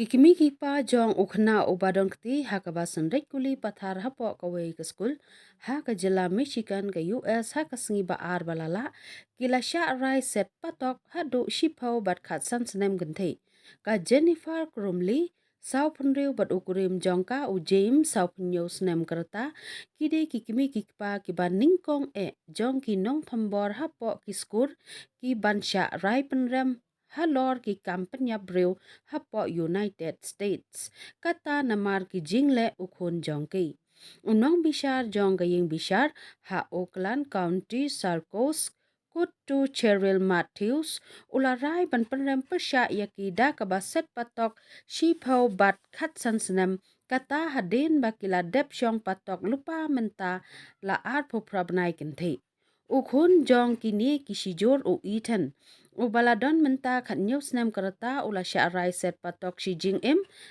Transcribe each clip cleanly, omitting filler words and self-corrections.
Kikimi kipa jong ukhna ubadon kti ha ka basan kuli pathar hapo kawai ke skul ha ka jela Michigan ke US ha ka sngi ba ar balala kila Shah rai set Patok Haduh shipau bat khat san Snem genthe ka Jennifer Crumley sau punriu bat ukurim jongka u James sau punyo Snem kerta kide kikimi kipa ki ban ningkong jong ki nong thambor hapo ki skur ki ban Shah rai penrem halor ki kampanya breu hapo United States kata namar ki jingle ukhun jongki unong bishar jong gayeng bishar ha Oakland County Sarkos kutu Cheryl Matthews ularai ban penrem persya yaki da kabaset Patok shipau bat khat san Snem kata hadin bakila dep syong Patok lupa menta la art po prabnai kenthe ukhun jong kini kisijor u Ethan ubaladon menta khanyo Snem kereta ula Shah set Patok si jing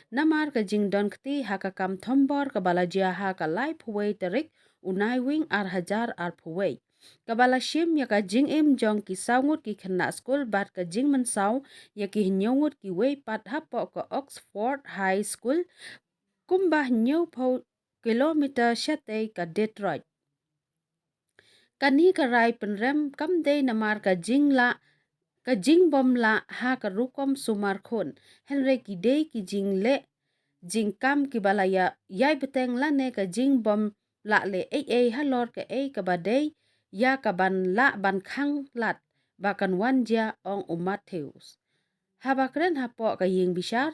namar ka jing don kti haka kam thombor ka balajia ha ka lai phuwei terik unai wing ar hajar ar phuwei kabala shim ya ka jing jong ki saungut ki Khynnah Skul bat ka jing mensau ya ki nyongut ki wei pat hapo ka Oxford High School kumbah nyu pho kilometer syate ka Detroit kani ka rai penrem kamde namar ka jing bom la ha ka rukom sumar khun henry ki de ki jing le jing kam ki balaya yai beteng la ne ka jing bom la le halor ka ka badai ya ka ban la ban khang lat bakan wanja ong Matthews habakren hapo ka ying bishar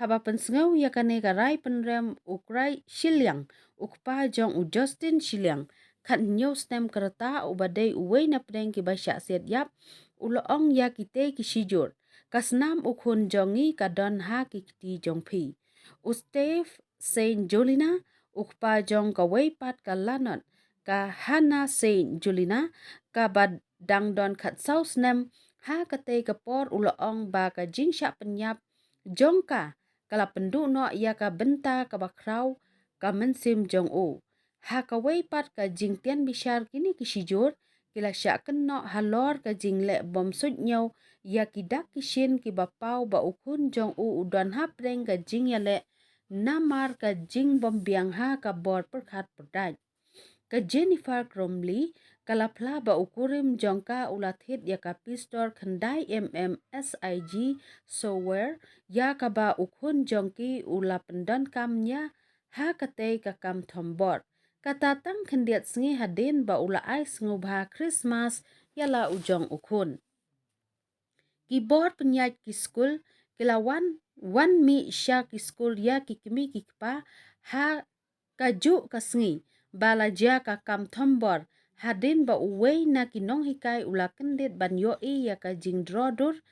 haba pensngau ya kane ka rai penrem ukrai shiliang ukpa jong u Justin shiliang khat nyo Snem kereta ubadai uwei na preng ki basya set yap uloong ya kite kisijur kasnam ukhun jongi kadon ha kiti jongphi Ustef Saint Julina ukpa jong kawai pat ka lanot ka Hannah Saint Julina ka badang don khat sau Snem ha kate kapor uloong ba ka jingsha penyap jongka kala pendu no ya ka benta ka bakrau ka mensim jong u ha kawai pat ka jingtian bishar kini kisijur kila syaken no halor ka jingle bom sut nyau ya kidak kishin ki bapau ba ukun jong u udan ha preng ka jing yale namar ka jing bom biang ha ka bor perkhat perdai ka Jennifer Crumley kalapla ba ukurim jongka ulathit ya ka pistol khandai SIG software ya ka ba ukun jongki ula pendan kamnya ha kate ka kam thombor kata tang khendiat sngi hadin ba ula ai ngubha Christmas yala ujong ukhun keyboard penyat ki skul kila wan mi sya ki skul ya ki kimi ki pa ha kaju kasngi balaja ka kam thombor hadin ba uwei na kinong hikai ula kendit ban yo ya ka jing drodur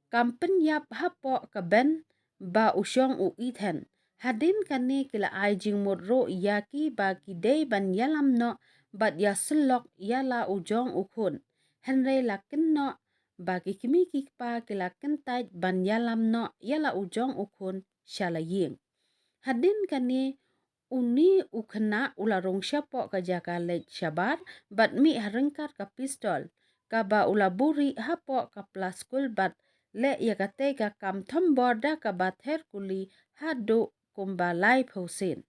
kampen yap hapo ka ben ba usyong u Ethan hadin kani kila ai jing modro yaki ba ki dei ban yalam no bat ya selok yala ujong ukhun henry lakin no ba ki kimi ki pa kila kentai ban yalam no yala ujong ukhun shalaying hadin kani uni ukhna ularong syapo ka jaka lek syabar bat mi harengkat ka pistol ka ba ulaburi hapo ka plaskul bat le ya kate ka kam thombor da ka bat herkuli Haduh kumbalai phosin